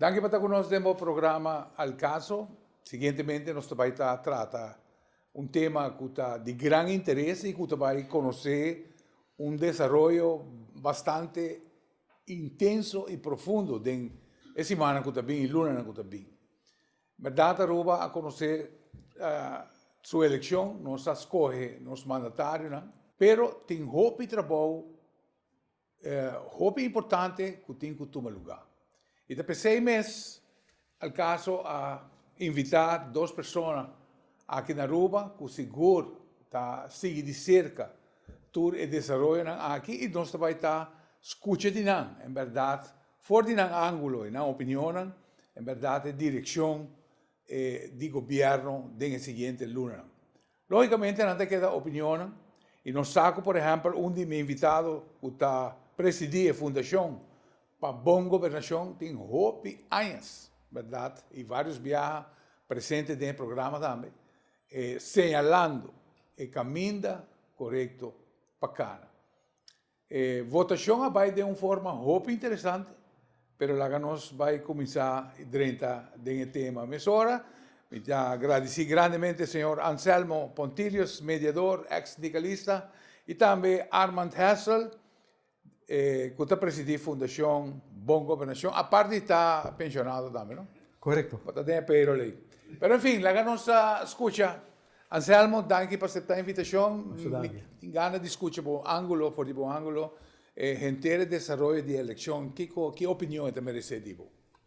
Danke por estar conosco no programa Al Caso. Siguientemente, nós vamos tratar tema que está de grande interesse e que vai conhecer desenvolvimento bastante intenso e profundo essa semana que está bem e luna que está bem. Verdade, Aruba, a conhecer sua eleição, nós escolhe nosso mandatário, né? Pero tem hope trabalho, hope importante que tem que tomar lugar. E depois 6 meses, ao caso, a invitar 2 pessoas aqui na Aruba, que seguro tá sigue de cerca todo o desenvolvimento aqui e nós também tá escutando, em verdade, fora de ângulo, na opinião, em verdade, direção de governo da seguinte luna. Logicamente, não tem que dar opinião, e nós saco, por exemplo, de meus invitados que está presidindo a fundação para boa governação, tem hope anos, verdade, e vários viajes presentes no programa também, señalando o caminho correto para cá. Votação vai de uma forma hope interessante, pero lá nós vai começar dentro do tema. Mas ora, agradeci grandemente ao senhor Anselmo Pontilhos, mediador, ex-sindicalista, e também Armand Hessel, que está presidindo a Fundação Boa Governação, a parte está pensionado também, não? Correcto. Está tem payroll aí. Pero, enfim, lá nós escuta. Anselmo, danke por aceitar a invitação. Tenho ganas de escutar o ângulo, por o ângulo, gente de desenvolvimento de eleição. Que opinião te merece, Dibo?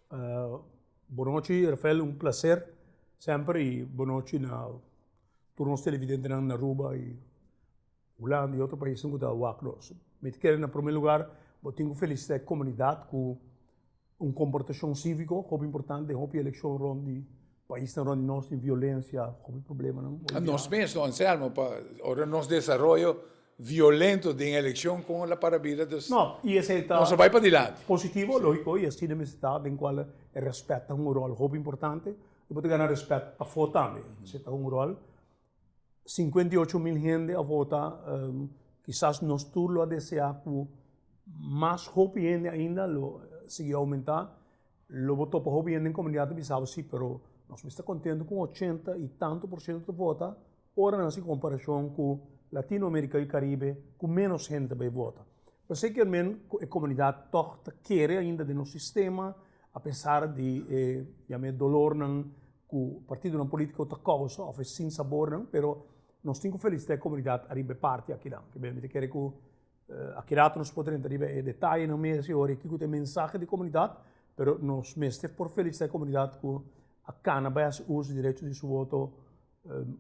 Boa noite, Rafael, prazer sempre, e boa noite na turnos televidentes na Aruba e Holanda e outros países que estão aqui. Me quero, em primeiro lugar, eu tenho felicitar a comunidade com comportação cívica, muito importante, uma eleição onde o país está onde nós temos violência, como problema. Nós mesmos, Anselmo, para o nosso desenvolvimento violento de eleição com a parabéns dos... Não, e esse está... Nós vai para adiante. Positivo, lógico, e assim é estado em qual o respeito é rol muito importante, e pode ganhar respeito para votar também. Esse é rol. 58 mil gente a votar, quizás nós tudo a desejar por mais hope ainda, seguir a aumentar. Lo votou para hope em comunidade bisava sim, pero nós estamos contentos com 80 e tanto por cento de vota, ora nessa comparação com Latinoamérica e Caribe, com menos gente vai votar. Eu sei que a comunidade toda quer ainda do nosso sistema, apesar de dolor que o partido político está causa, ou sem sabor, não, pero nós temos felizmente a comunidade arriba parte aqui lá, que bem quer que aqui lá nós podemos arriba detalhe no mês e hora que tem mensagem de comunidade, pero nós mesmo por felizmente a comunidade que a cannabis usa direito de seu voto,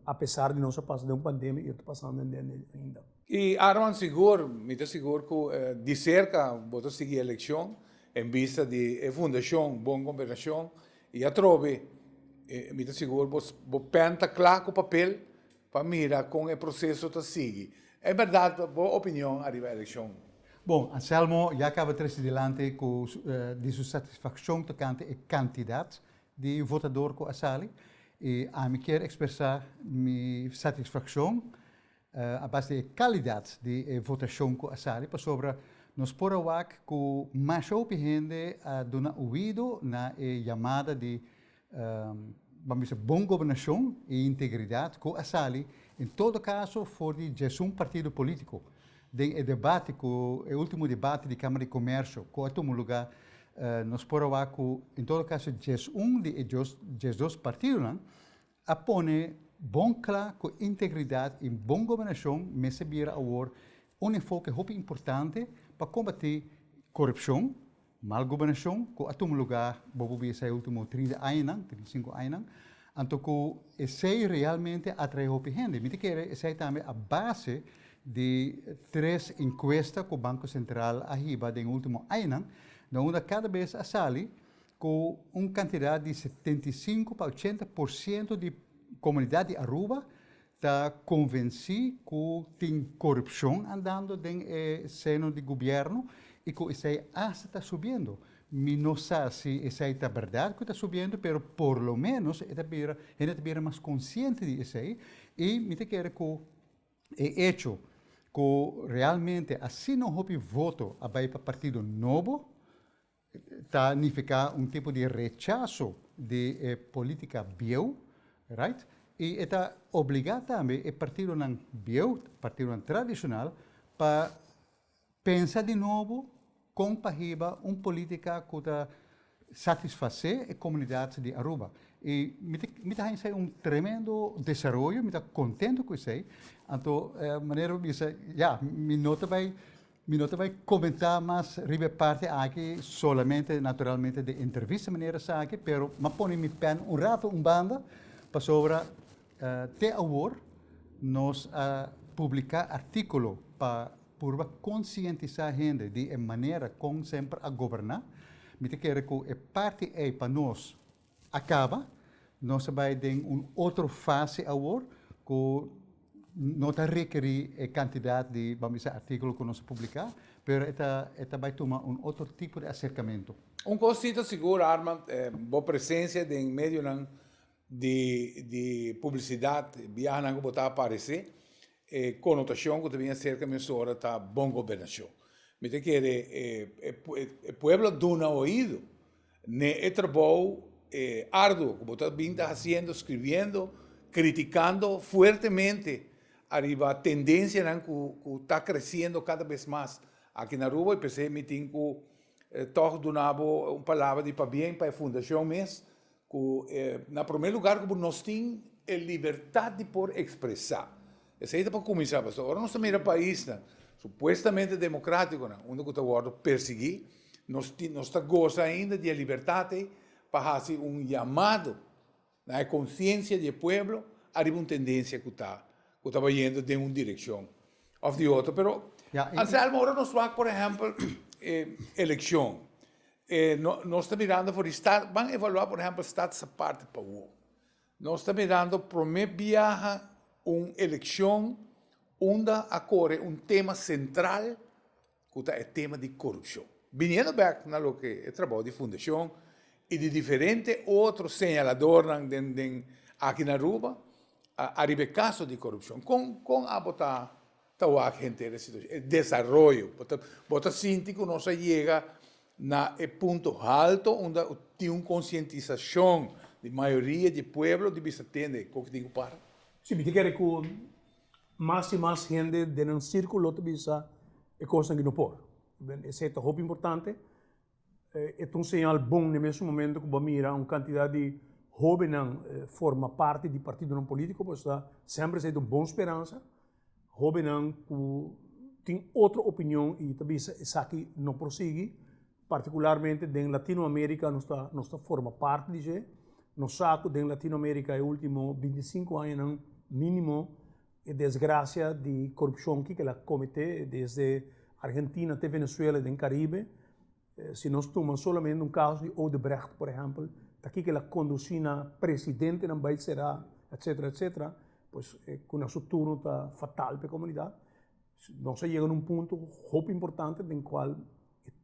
apesar de não se passar de uma pandemia e está passando ainda. E Arman seguro, me está seguro que de cerca vou seguir a eleição em vista de fundação Boa Governação e a trove, me está seguro vou penta claro com o papel para mirar com o processo que segue. É verdade, boa opinião arriba a eleição. Bom, Anselmo já acaba de adelante com de sua satisfação tocante ao candidato de votador com a Sali. E a me quero expressar minha satisfação a base de qualidade de votação com a Sali, para sobre nós por awak com mais gente a donar ouvido na chamada de vamos dizer, boa governação e integridade com a Sali, em todo caso, for de um partido político. O debate, o último debate de Câmara de Comércio, com o lugar, nós podemos em todo caso, de dois partidos, a pôr bom claro com integridade e boa governação, mas se vira agora enfoque muito importante para combater corrupção, mal governação, com o lugar, vamos ver se último 35 anos, então que esse realmente atrai muito gente. Me quer esse também a base de 3 encuestas que o Banco Central arriba no último ano, onde cada vez a sali com quantidade de 75 para 80% de comunidade de Aruba está convencida que tem corrupção andando no seno do governo e que isso está subindo. Não sei se isso é verdade que está subindo, mas por lo menos a gente está mais consciente disso. E me quero que o hecho que realmente assim não houve voto para o partido novo, significa un tipo di rechazo di politica bio, right? E está obrigado também o partido não bio, partido não tradicional, para pensar de novo com pahiba política que satisfazer a comunidade de Aruba. E me está um tremendo desenvolvimento, me está contento com isso. Então, maneira me nota vai comentar mais ribe parte aqui solamente naturalmente de entrevista maneira sabe, pero ma põe me pen rato banda para sobre te award nos publicar artículo para conscientizar a gente de maneira como sempre a governar. Me quer que a parte é para nós acaba, nós vai ter outra fase agora que não está requerir a quantidade de artículos que nós publicar, mas esta vai tomar outro tipo de acercamento. Cosito seguro, Armand, boa presença de meio de publicidade, viaja que botar aparecer, conotação que também acerca de mesura tá bom governação. Me te quiere el pueblo dona oído, ne trabajo arduo, como está bien haciendo, escribiendo, criticando fuertemente arriba tendencia que está creciendo cada vez más aquí en Aruba y pensé me tengo toch donava uma palavra de para bem para a fundação mesmo que na primeiro lugar como nós temos a liberdade de por expressar. Essa aí é para começar, pastor. Agora nós também é país supuestamente democrático, onde que está perseguir, nós gosta ainda de liberdade para fazer chamado na consciência do povo arriba uma tendência que está indo de uma direção ou de outra. Pero, Anselmo, agora nós vamos, por exemplo, eleição. Nós estamos mirando por Estado, vamos evaluar, por exemplo, Estado essa parte para o nós estamos mirando, primeiro viaja uma eleição onde ocorre tema central, que é o tema de corrupção. Vindo back na lo que é trabalho de fundação e de diferentes outros señaladores aqui na Aruba, arriba caso de corrupção. Com a botar a gente o desenvolvimento, botar sinti que nós chega na ponto alto onde tem uma conscientização de maioria do povo de vista tende o que digo para. Sim, me quer que mais e mais gente dentro do círculo de visa é coisa que não pode. Esse é muito importante. É um sinal bom nesse momento que vamos mirar uma quantidade de jovens forma parte do partido político, pois sempre é uma boa esperança. Jovens que têm outra opinião e talvez isso aqui não prossegue, particularmente em Latinoamérica, nós forma parte disso. Nós sabemos que em Latinoamérica, nos últimos 25 anos, mínimo, a desgraça de corrupção que ela comete desde Argentina até Venezuela e Caribe. Se nós tomamos somente caso de Odebrecht, por exemplo, aqui que ela conduzia presidente não vai ser, etc., pois com nosso turno está fatal para a comunidade. Nós chegamos a ponto muito importante em qual o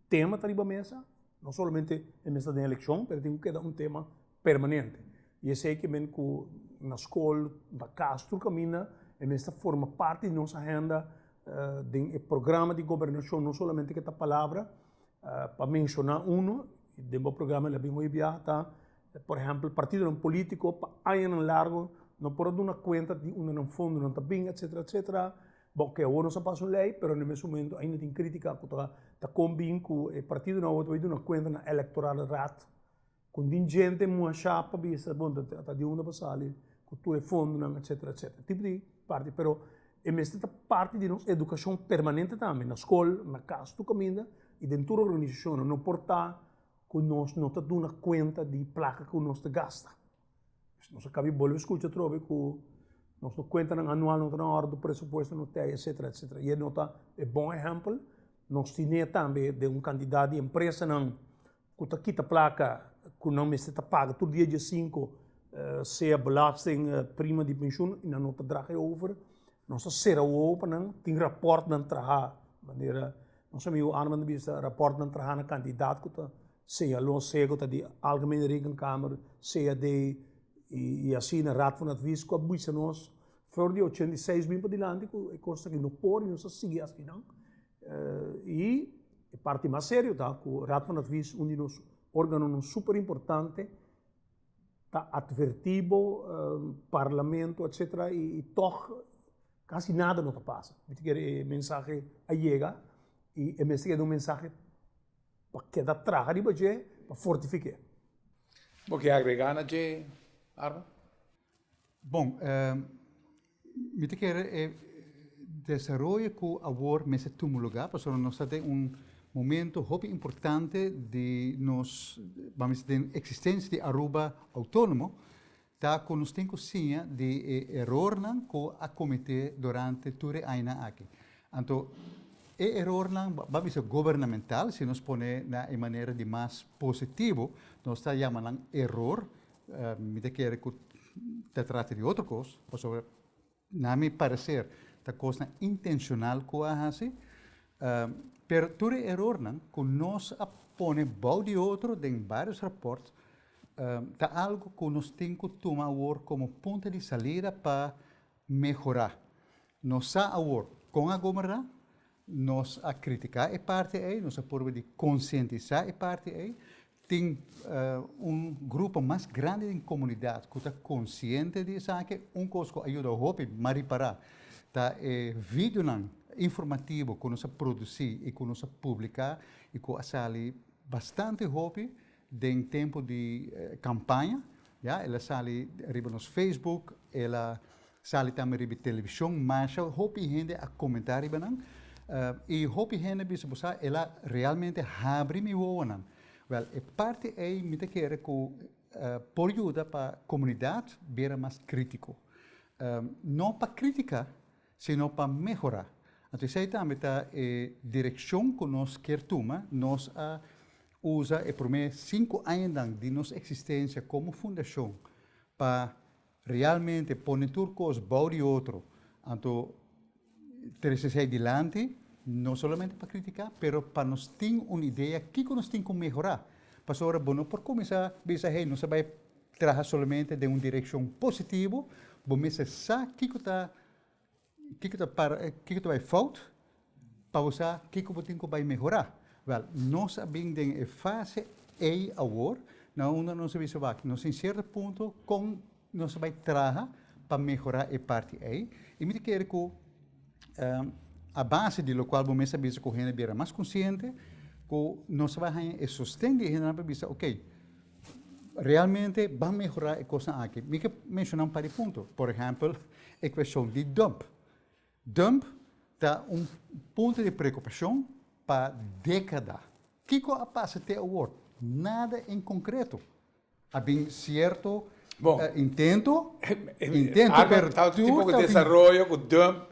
tema está na mesa, não somente em mesa de eleição, mas tem que ser um tema permanente. E esse é que vem na escola, na casa, caminha, e esta forma parte de nossa agenda do programa de governação, não somente que esta palavra, para mencionar do programa de Bingo Ibiata, por exemplo, partido político, para anos largo, não pode dar uma conta de um fundo, não está bem, etc. Bom, que agora não se passa uma lei, mas nesse momento ainda tem crítica que está combinando que o partido não vai dar uma conta na eleitoral rat, com gente muito chapa, bisa, bom, está de uma passagem, com tudo fundo, etc. Tipo de parte, pero esta parte de nossa educação permanente também, na escola, na casa, tu caminha, e dentro da organização, não importa que nós não damos uma conta de placa que nós gasta. Nós acabamos de volver a escutar que nós não conta anual, não está na hora do pressuposto, não tem, etc. E é um bom exemplo. Nós tínhamos também de um candidato de empresa que está quita placa, que não me está paga todo dia 5, se a belasting prima de pensão, e não está dragando over. Nós será o open, tem rapport não trabalha, maneira, nós sabemos o Armand visa rapport não trabalha na candidato que está seja longo que de algemene rekenkamer, seja de e assim na raad van advies que buisa nós voor die 86 mil para dilante que costa que não pode não se sigue assim não e E parte mais sério, tá? Que o Raad van Advies, um dos órgãos super importante, tá advertivo, parlamento, etc. E toch, quase nada não passa. Weet je, a mensagem chega e a mensagem é um mensagem para quedar atrás de você, para fortificar. O que agregar na J, Arma? Bom, me te quero desarrollo que agora me se toma lugar, porque nós temos momento muito importante de nos, vamos dizer, existência de Aruba autônomo, tá com nós tem cozinha de erro que a cometer durante toda a ano aqui. Então, o erro vamos dizer governamental, se nós põe na maneira de mais positivo, nós está chamando erro, me te quero que te trata de outra coisa, porque na meu parecer, a coisa intencional que a hace, pero todo erro que nós põe bau de outro em vários reportes, tá algo que nós temos que tomar como ponto de saída para melhorar. Nós agora com a governar, nós a criticar a parte aí, nós a por de conscientizar a parte aí, tem grupo mais grande da comunidade que está consciente disso, que coisa que ajuda a hope mariparar, tá vídeo informativo que nós produzir e que nós publicar e que sale bastante hope em tempo de campanha, ja, ela sale riba nos Facebook, ela sale também riba televisão, mas hope gente a comentar riba e hope gente bisa buscar ela realmente abre mi wonan. Wel, a parte aí me te quer que por ajuda para a comunidade ver mais crítico, não para criticar, sino para melhorar. Então, isso aí também a direção que nós quer tomar, nós usa por mim 5 anos de nossa existência como fundação para realmente pôr tudo coisas bom de outro. Então, trazer adiante, não somente para criticar, mas para nós ter uma ideia que nós temos que melhorar. Para agora, bom, por começar, bisa hey, não se vai trabalhar somente de uma direção positiva, mas sabe que vai falta para usar que você vai melhorar. Wel, nós sabemos em fase E agora, onde nós sabemos que nós em certo ponto com nós vai trabalhar para melhorar a parte E. E me quero que a base de lo qual você sabe que a gente é mais consciente, que nós vai sustentar a gente para dizer, ok, realmente vai melhorar a coisa aqui. Me quero mencionar um par de pontos. Por exemplo, a questão de dump. Dump está ponto de preocupação para décadas. O que passa até agora? Nada em concreto. Há bem certo intento, pero tal tipo de desarrollo, com dump,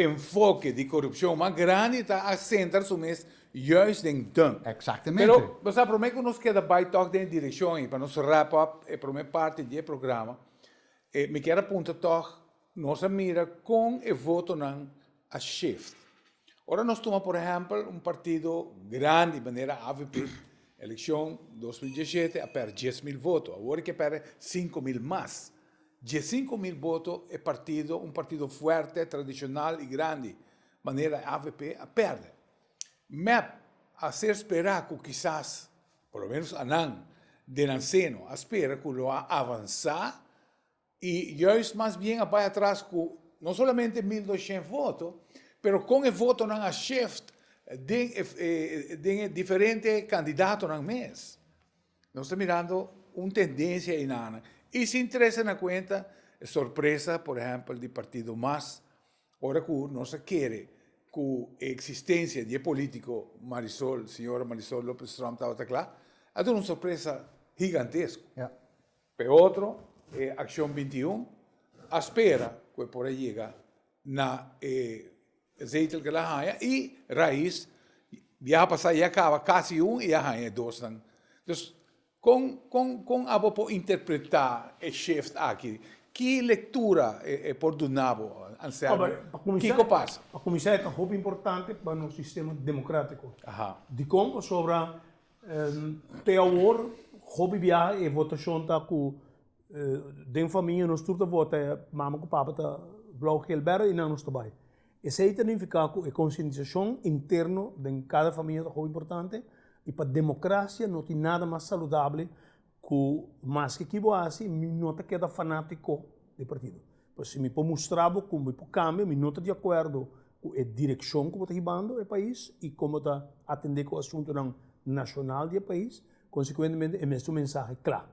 enfoque de corrupção mais grande está a centrar-se juist em dump. Exatamente. Pero, você promete que nós queda vai tocar em direção para nós wrap up a primeira parte do programa. Me quero apontar toch, nós mira com o voto a shift. Ora nós tomamos, por exemplo, partido grande, de maneira AVP, eleição 2017, a per 10.000 votos, agora que per 5.000 mais. 5.000 votos é partido forte, tradicional e grande, maneira AVP, a perde. Mas, a ser esperar que quizás, pelo menos Anan, de Nanceno, espera que lo avançar, e juist mais bem vai atrás com não somente 1.200 votos, mas com o voto na shift de diferentes candidatos no mês. Nós estamos mirando uma tendência em Ana. E se interessa na conta, surpresa, por exemplo, do Partido MAS, ora que nós queremos que a existência de político senhora Marisol López Trump estava claro, é uma surpresa gigantesca. Yeah. Pero outro, Acción 21, espera que por aí chega na zeitel que la haya e raiz, já passar e acaba quase e já haya dois. Então, com a para interpretar o shift aqui, que leitura é por do nabo, Anselmo? O que passa? Para começar, é muito importante para o sistema democrático. De como sobre até agora, hobby viajar e votação está com de família nós tudo vota mama com papa tá blauw geel berg e não nós também. Isso aí significa que a conscientização interna de cada família é muito importante e para a democracia não tem nada mais saudável que mais que aqui assim, me nota que é fanático do partido. Pois se me pode mostrar como me pode cambiar, me nota de acordo com a direção que está levando o país e como está atender com o assunto nacional do país, consequentemente é mesmo mensagem claro.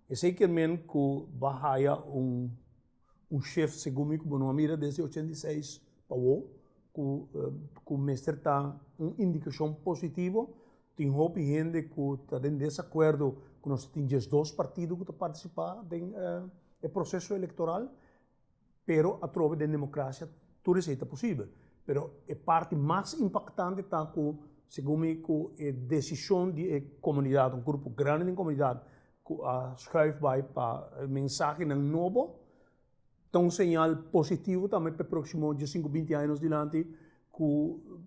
É seguramente que vai haver chefe segundo que não mira desde 86 para o que o mestre está uma indicação positiva. Tem muita gente que está em desacordo que nós temos 2 partidos que participam do processo eleitoral, pero a través da democracia tudo isso é possível. Pero a parte mais impactante está que, segundo que a decisão da comunidade, grupo grande da comunidade, que escreve para a mensagem novo, então um sinal positivo também para os próximos 15, 20 anos adiante, que o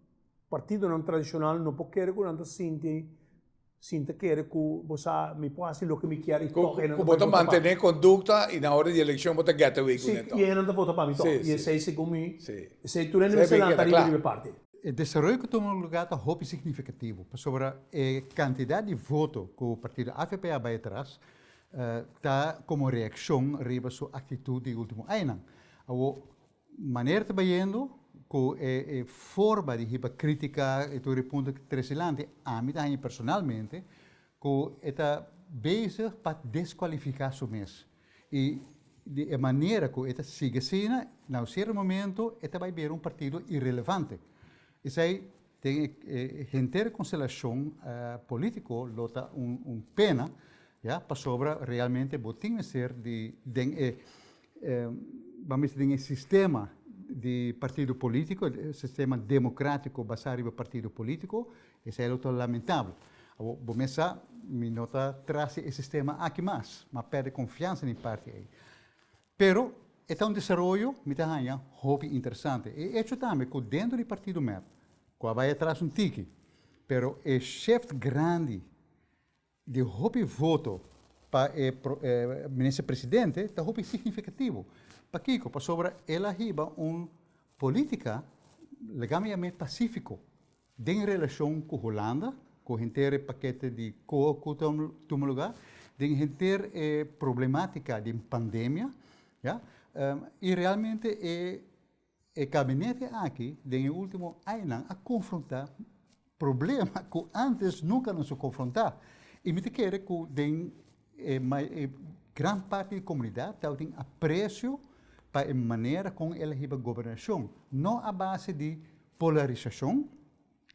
partido não tradicional não pode querer que não sinta querer que você me pode fazer o que me quer e toque. Que você manter conduta e na hora de eleição você get away com isso. Sim, e não vota para mim. E esse é segundo mim. Esse tu não se lança de parte. O desenvolvimento que toma lugar está muito significativo. Sobre a quantidade de votos que o partido AFP vai atrás, está como reação a sua atitude no último ano. A maneira de trabalhando, com a forma de criticar e todo o ponto que tresilante, a mim também personalmente, que está bezig para desqualificar o mês. E de maneira que está sigue assim, no certo momento, está vai ver partido irrelevante. Isso aí tem inteira constelação política, lota pena, ja, para sobre realmente botinho ser vamos dizer, um sistema de partido político, sistema democrático baseado no partido político, isso é muito lamentável. Vou começar, me nota traz esse sistema aqui mais, mas perde confiança em parte aí. Pero é um desenvolvimento, me dá hobby interessante. E isso também, que dentro do partido MEP, que vai atrás tique, pero o chefe grande de hobby voto para o ministro-presidente está hobby significativo. Para Kiko, para sobre ela riba política legalmente pacífico em relação com a Holanda, com o inteiro paquete de toma lugar, de inteira problemática de pandemia, ja? E realmente o gabinete aqui, no último ano, a confrontar problemas que antes nunca nos confrontar. E me quer que grande parte da comunidade tem apreço para a maneira como ela riba governação, não a base de polarização,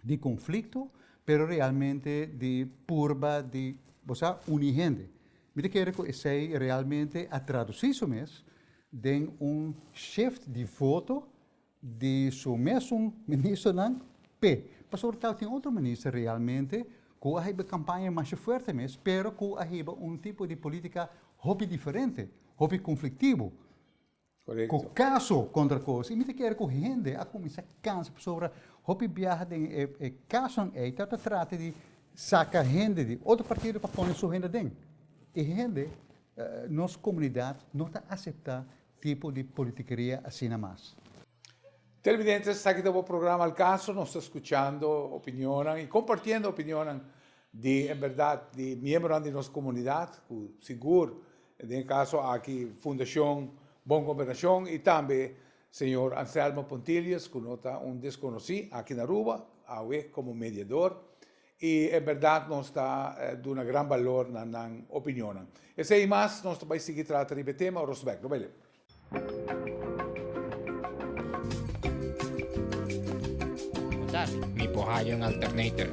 de conflito, mas realmente de purba, de unigente. Me quer que isso realmente a traduzir isso mesmo de chefe de voto de seu mesmo ministro não P. Mas sobretudo tem outro ministro realmente que a campanha mais forte mesmo, pero que a tipo de política hobby diferente, hobby conflitivo. Com caso contra coisa. E me quer que a gente a começar a cansar sobre hobby viajar de caso aí, então trata de sacar gente de outro partido para pôr sua renda dentro. E gente, nossa comunidade não está aceitando tipo de politiqueria assim na mais. Televidentes, está aqui no programa Al Caso, nos está escuchando opiniones y compartiendo opiniones de, en verdad, de miembros de nuestra comunidad, que seguro, en el caso aquí, Fundación Bon Gobernación y también señor Anselmo Pontillas, que nota un desconocido aquí en Aruba, como mediador, y en verdad nos está de un gran valor en la opinión. Ese y más, nos va a seguir tratando de tema, Rosberg, ¿no? Mi pohayong alternator.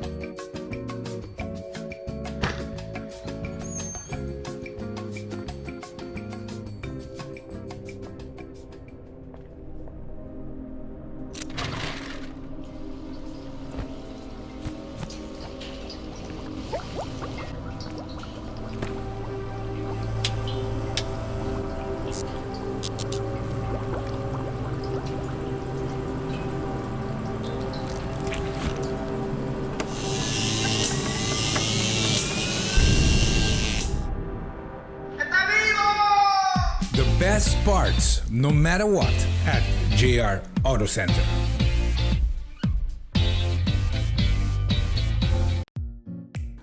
Best parts, no matter what, at JR Auto Center.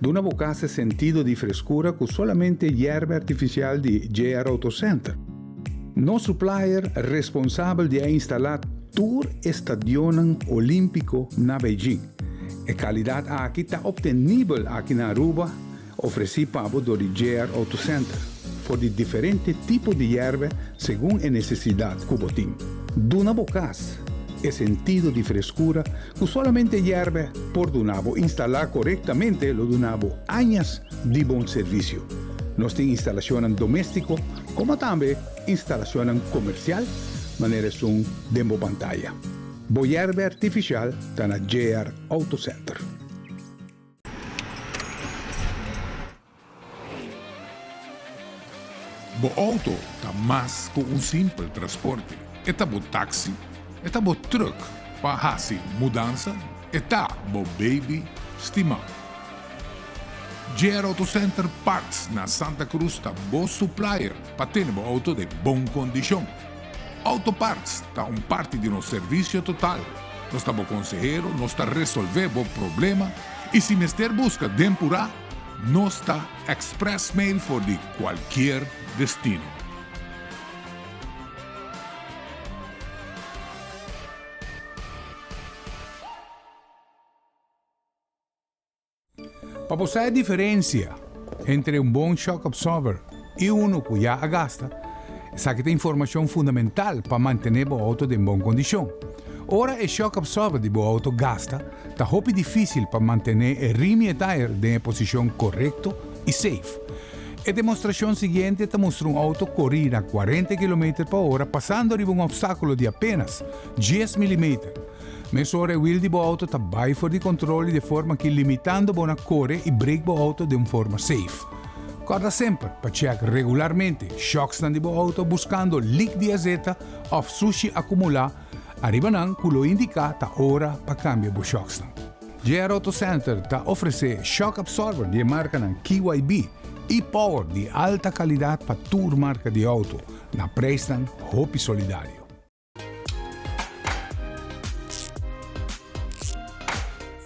de una bocasse sentido di frescura con solamente hierba artificial di JR Auto Center. No supplier responsable di installare tour stadion olimpico na Beijing. E qualità aqui está obtenibile aqui na Aruba, oferecido para do JR Auto Center, por de diferentes tipos de hierba según a necessidade que botín. Duna bocas e sentido de frescura que solamente hierba por Dunabo instalar correctamente lo Dunabo años de bom serviço. Nós temos instalação doméstico, como também instalação comercial, maneira som demo pantalla. Bo hierba artificial está na JR Auto Center. Bo auto está mais que simples transporte. Está bo táxi, está bo truck, para fazer mudança, está bo baby estimado. JR Auto Center Parts na Santa Cruz está bo supplier para ter bo auto de boa condição. Auto Parts está parte de nosso serviço total. Nós estamos consejero, nós está resolver bo problema e se mister busca dempurar, nós está express mail for de qualquer destino. Para você a diferença entre bom shock absorber e que já gasta, essa que tem informação fundamental para manter o auto em boa condição. Ora, o shock absorber de o auto gasta está muito difícil para manter o rim e tire em posição correta e safe. A demonstração seguinte mostra auto correr a 40 km/h passando por obstáculo de apenas 10 mm. Mas ora o wheel de auto está bem fora de controle de forma que limitando a correr e break o auto de uma forma safe. Guarda sempre para checar regularmente shocks de auto buscando leak de azeta ou sushi acumular. Arriba não que lo indica ta hora para cambiar o shocks. JR Auto Center está oferecendo shock absorber de marca KYB e power de alta qualidade para toda marca de auto na preço Hopi Solidário.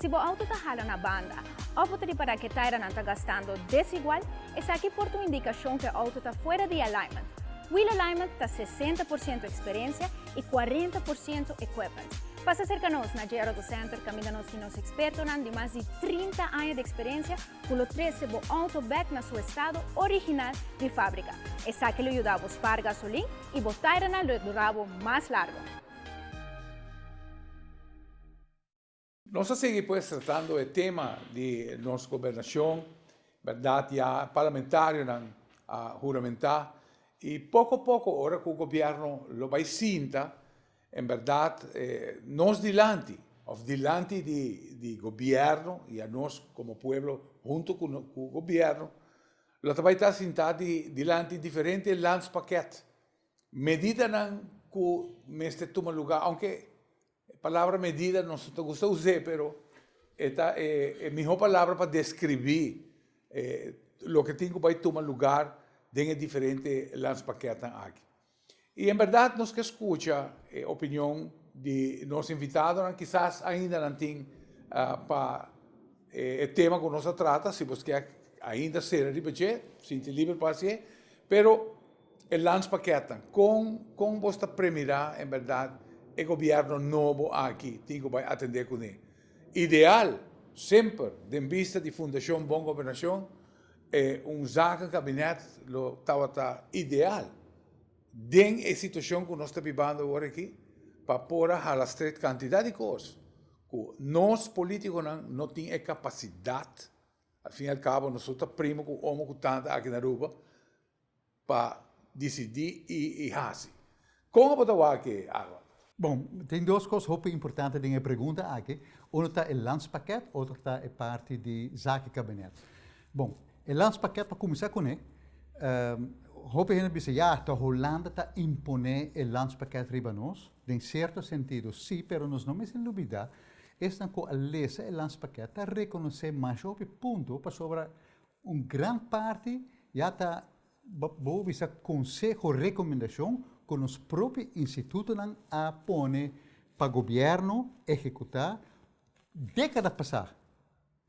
Se o auto está ralo na banda, ou pode para que taira não está gastando desigual, essa aqui porta uma indicação que o auto está fora de alignment. Wheel alignment está 60% experiência e 40% equipment. Passa cerca nós na JR Auto Center, caminha nós de nosso experto de mais de 30 anos de experiência, que lo trece o auto back na seu estado original de fábrica. Essa que lhe ajuda a pagar gasolina e botar na lo durava mais largo. Nós seguimos pues, tratando o tema de nossa governação, verdade, já parlamentário, a juramentar, e pouco a pouco, agora que o governo lo vai sinta, em verdade, nós dilante de governo e a nós como povo, junto com o governo, lo vai estar sentado dilante de diferentes landspaquetes. Medida que neste toma lugar, aunque a palavra medida não se gusta usar, pero esta é a melhor palavra para descrever o que tem que tomar lugar em diferentes landspaquetes aqui. E, em verdade, nós que escuta a opinião de nossos invitados, quizás ainda não tem para o tema que nós trata, se você quer ainda ser repetir, sinta livre para ser, pero o landspaquete, com você premirar, em verdade, o governo novo aqui tem que atender com ele. Ideal, sempre, de vista de Fundação Boa Governação, zaken gabinete estava ideal. Den a situação que nós estamos vivendo agora aqui, para pôr a straight quantidade de coisas que nós políticos não temos a capacidade, ao fim e ao cabo, nós somos primo com o homem que está aqui na Aruba, para decidir e fazer. Como pode aqui agora? Bom, tem duas coisas muito importantes em a pergunta aqui. Um está o landspakket, outro está a parte de zakenkabinet. Bom, o landspakket, para começar com ele, hoop gente diz, ja, a Holanda está impone o landspakket riba nós, em certo sentido, sim, pero nós não me sem dúvida, esta com a lesa o landspakket está reconhecer mais o ponto para sobre grande parte já está vou bisa consejo recomendação com os próprios institutos a pôr para o governo executar décadas passadas.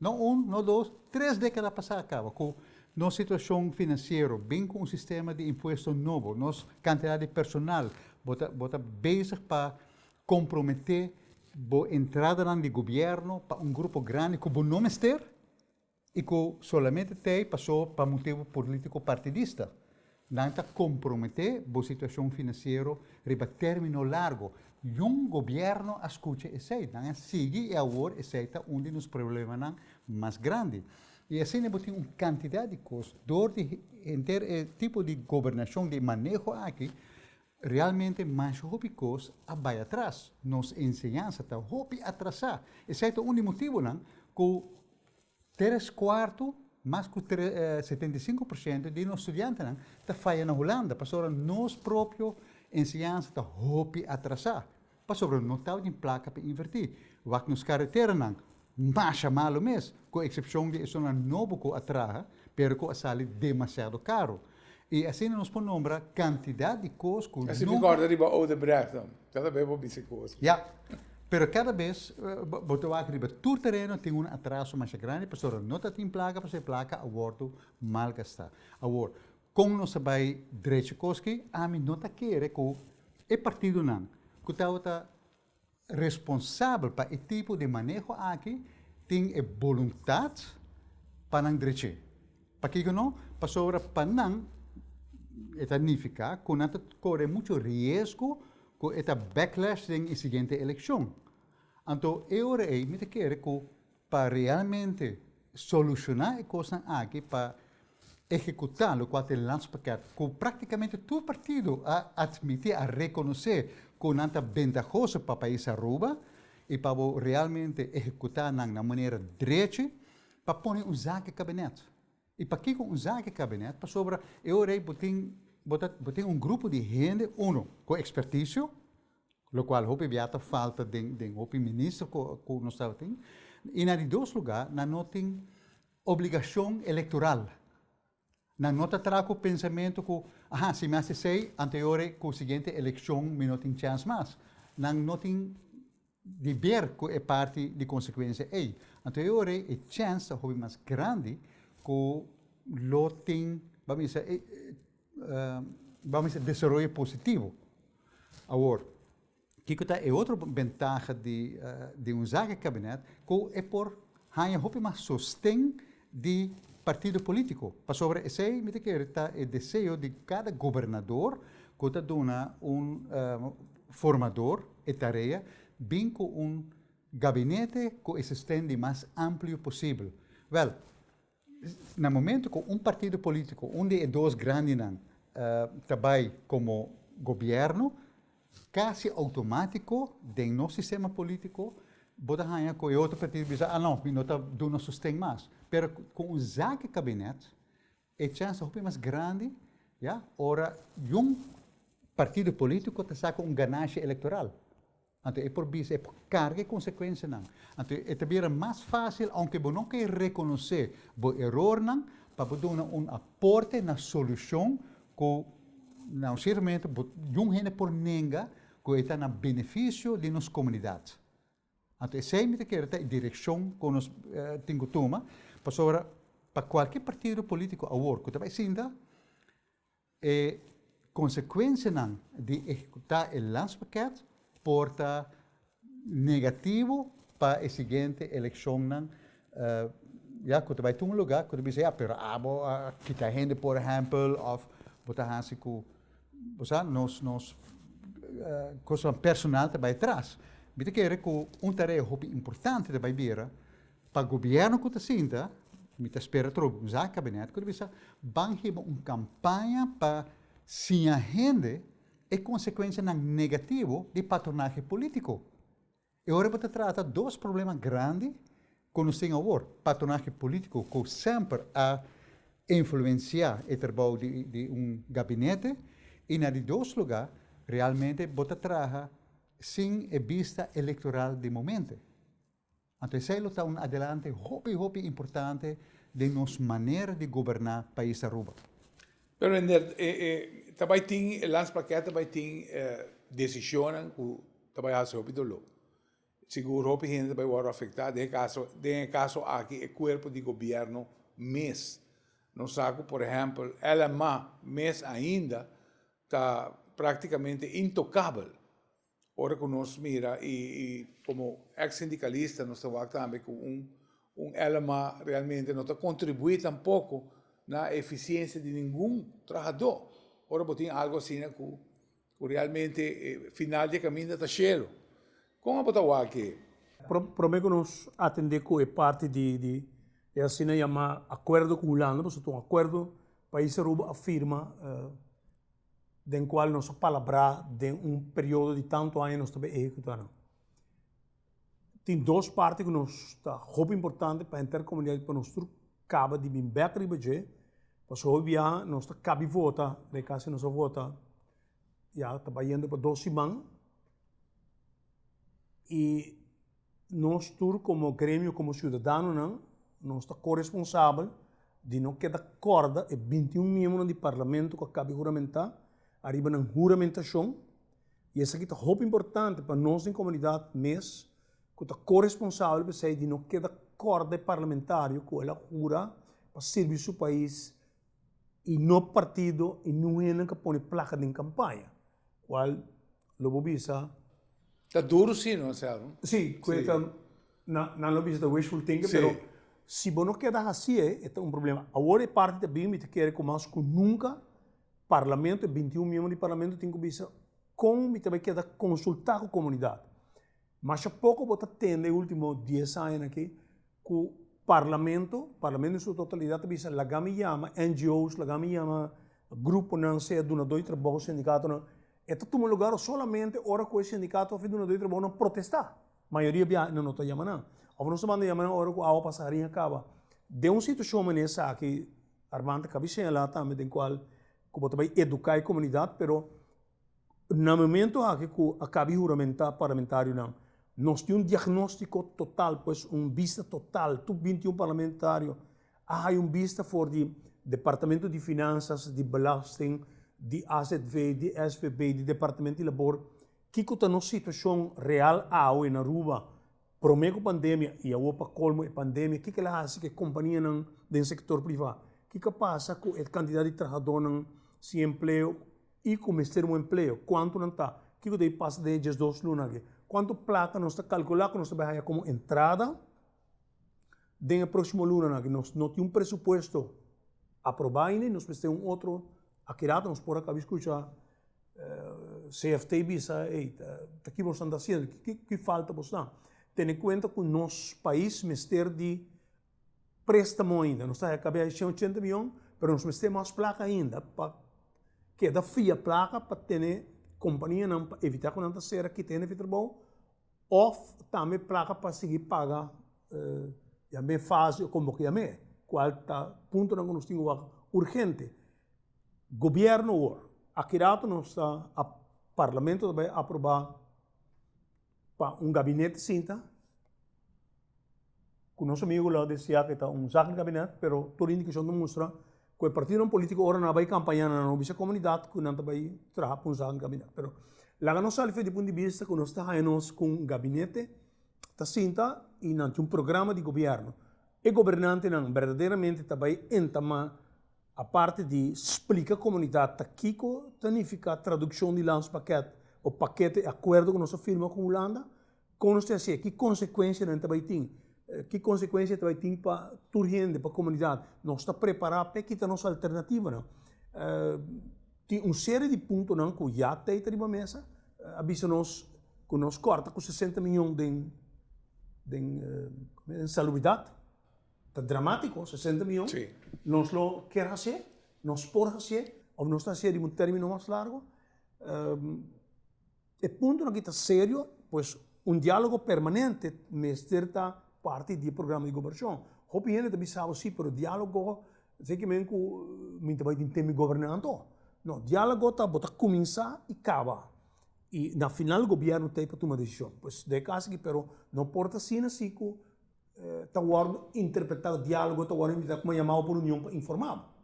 não 2, 3 décadas passadas acaba com nossa situação financeira, bem com um sistema de imposto novo, nossa quantidade de personal, bota bezig para comprometer a entrada do governo para um grupo grande que não ester e que solamente tem passou para motivo político partidista. Não está comprometer a situação financeira para término largo. E um governo escuta isso, não sigue e agora aceita um dos problemas mais grandes. E assim, nós temos uma quantidade de coisas, door tipo de governação, de manejo aqui, realmente mais coisas vai atrás. Nos ensinança está atrasar. Esse é o motivo, não? Que 3/4, mais que 75% de nossos estudantes está falhando na Holanda, para nós próprios ensinança está atrasar. Para não está em placa para invertir. Wat nos carreteras não, mas malo mesmo, com exceção de isso não novo que atraja, pero que sale demasiado caro. E assim nós podemos nombrar quantidade de coisas que Assim recorda de Odebrecht, cada vez vou dizer coisas. Ja, pero cada vez, botou aqui, todo terreno tem um atraso mais grande, pessoa não está em placa, para ser placa, a bordo mal gastar. Agora, como nós vai direito coisas, a mim não está querendo que é partido não, que está responsável para esse tipo de manejo aqui, tem a vontade para não direito. Para que não, pessoa para não, é significa que não corre muito risco com esta backlash na seguinte eleição. Então, eu me quero que para realmente solucionar a coisa aqui, para executar o qual é o lançamento, que praticamente todo partido admite, a reconhecer que não é vantajoso para o país Aruba e para realmente executar na maneira direita, para pôr um zaque gabinete. E para que um zaque gabinete, para sobre, eu botar um grupo de gente, com expertise, o qual hope falta de ministro que nós temos, e na dois lugares, não tem obrigação eleitoral. Não trago o pensamento que, se me sei, anterior que a seguinte eleição, me não tem chance mais. Não tem de ver que é parte de consequência. Anterior, a chance é mais grande que lo tem, vamos dizer, desenvolvimento positivo. Agora, que é outra vantagem de um gabinete, que é por ganhar mais sustento de partido político. Para sobre isso, me está o desejo de cada governador que está dando formador e tarefa, bem com gabinete que se estende mais amplo possível. Well, no momento que partido político, de dois grandes, trabalha como governo, quase automático, dentro do sistema político, bota ganhar com outro partido diz, não está dando sustento mais. Mas com zaque gabinete, a chance é mais grande, ora, partido político está com ganagem eleitoral. Então, é por isso, é por carga e consequência. Então, é também mais fácil, aunque você não quer reconhecer o erro, para dar aporte na solução que, não certamente, gente por ninguém que está no benefício de nossa comunidade. Então, essa é a direção que nós temos que tomar, para qualquer partido político agora que vai sendo, a consequência de executar o lançamento porta negativo para a seguinte eleição, que vai ter um lugar, que vai dizer, pero que a gente, por exemplo, ou botar assim que nos coisa personal vai atrás. Mas quero que tarefa importante vai vir para o governo que está sendo, me espera troco, já gabinete, que vai ter uma campanha para se a gente é consequência negativa de patronagem político. E agora você trata dois problemas grandes que nós temos agora. Patronagem político que sempre a influenciar o trabalho de gabinete e na dois lugares realmente você trata sem a vista eleitoral de momento. Então, isso é um adelante muito importante de nossa maneira de governar o país Aruba. Pero também tem lançamento, também tem decisões que também há sobre dolo. seguro que gente vai ser afetada. De caso aqui, o corpo de governo mês. Nós sabemos, por exemplo, LMA mês ainda está praticamente intocável. Ora que nós mira e como ex-sindicalista nós estamos também com LMA realmente não está contribuindo tampouco na eficiência de nenhum trabalhador. Ora botem algo assim que realmente final de caminho está cheio. Como botar o aqui? Prometo que nós atender com a parte de assim chama acordo com Holanda, porque é um acordo país Aruba afirma den qual nós palavra de período de tanto anos nós também executando. Tem duas partes que nós está muito importante para a intercomunidade para nós acaba de bem better budget, para hoje já nós está cabe vota, de caso nós vota já está indo para 2 semanas e nós como grêmio, como cidadão, não, nós está corresponsável de não quedar corda e 21 membros do parlamento que acabam de juramentar, arriba na juramentação, e isso aqui está muito importante para nós em comunidade mês, que está corresponsável para sair de não quedar corda parlamentário, que ela jura para servir o país e no partido e não é que põe placa de campanha, qual lobo bisa. Está duro sim, não é? Sim, não lobo bisa wishful thinking, mas se você não queda assim, é um problema. Agora é parte também, me quer começar com nunca parlamento, 21 membros do parlamento, tem que ver como também queda consultar com a comunidade. Mas há pouco você tem, nos últimos 10 anos aqui, que o parlamento em sua totalidade, também a gama chama NGOs, a gama chama grupo não sei, donador de trabalho, sindicato, não. É todo lugar solamente hora que o sindicato faz donador de trabalho não protestar. A maioria não está chamando. Ou não se manda chamar hora que a água passarinha acaba. De uma situação nessa aqui, Armando cabecinha lá também, tem qual como também educar a comunidade, pero no momento que acaba de juramentar parlamentário não, nós temos diagnóstico total, pois vista total, tu 21 parlamentário, há vista for de departamento de finanças, de belasting, de AZV, de SVB, de departamento de labor, que está na situação real na Aruba, prometo pandemia e a outra colmo a pandemia, que ela faz que a companhia não do setor privado, que passa com a quantidade de trabalhadores sem emprego e começar um emprego, quanto não está, que daí passa de 2 lunas aqui, quanto placa nós está calculando que nós vai como entrada, den próximo luna aqui, nós não temos presupuesto aprovado, nós precisamos outro, aqui nós por acabar escutar, CFT bisa, aqui nós estamos fazendo, que falta para nós? Tendo em conta que o nosso país mister de préstamo ainda, nós estamos acabando de 80 milhões, mas nós temos mais placa ainda, para que da fia placa para ter companhia não para evitar que não seja que tenha trabalho, ou também placa para seguir pagar, já bem fácil como que já me, qual tá ponto não nós temos urgente, governo aqui nós está a parlamento vai aprovar para gabinete cinta, que nosso amigo lá dizia que está saco de gabinete, pero toda indicação não mostra que o partido político ora não vai campanhar na nossa comunidade, que não vai trabalhar para saco de gabinete. Pero lá nós sabe de ponto de vista que nós está com gabinete, está cinta e não tem programa de governo. E governante não verdadeiramente também entama a parte de explicar a comunidade que significa a tradução de lanço paquete, o paquete acordo que nós firma com a Holanda, como nós temos que consequência não também tem. Que consequência vai ter para a gente, para a comunidade? Nós estamos preparados para quitar nossa alternativa. Não? Tem uma série de pontos não, que já tem na mesa. Avisa nós que nós corta com 60 milhões de salubridade. Está dramático, 60 milhões. Sí. Nós lo queremos fazer, nós podemos fazer, ou nós estamos fazendo em um término mais largo. O ponto que está sério, pois diálogo permanente, está parte do programa de governação. Hoop je dat bisao si pero diálogo, zeker men ku minta vai temi governando. No, diálogo tá bota começar e acaba. E na final o governo tem para tomar decisão. Pois de caso que pero não porta assim assim que tá guardo interpretar o diálogo, tá guardo invitar como chamar por união para informar.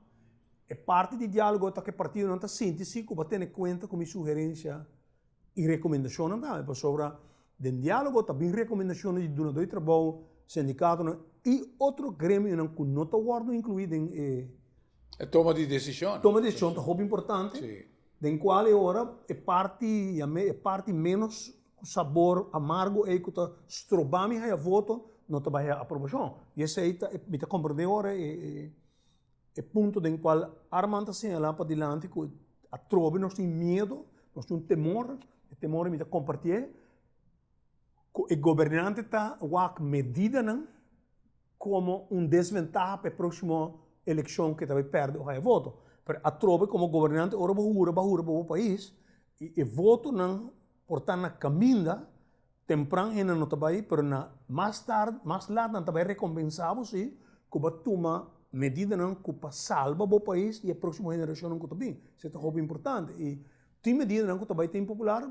É parte do diálogo tá que partido não tá síntese que vai ter em conta como sugerência e recomendação não dá, para sobre De diálogo também recomendações de donador de trabalho, sindicato e outro grêmio que não está incluído em Toma de decisão. toma de decisão, é muito importante. Sim. Den qual ora é parte menos sabor amargo e que está strobami a voto não está a aprovação. E esse aí me está compreendendo ora é ponto den qual Armando señala para diante que a trove nós tem medo, nós tem temor, e temor me está compartilhar. O governante está a medida como desvantagem para a próxima eleição que vai perder o voto. Pero a trove como governante ora bahura o país e voto não portar na caminha temprano ainda não está aí, pero mais tarde, mais lá não está aí recompensado se que vai tomar medida não que para salvar o país e a próxima geração não está bem. Isso é muito importante e tem medida não que está bem tem popular.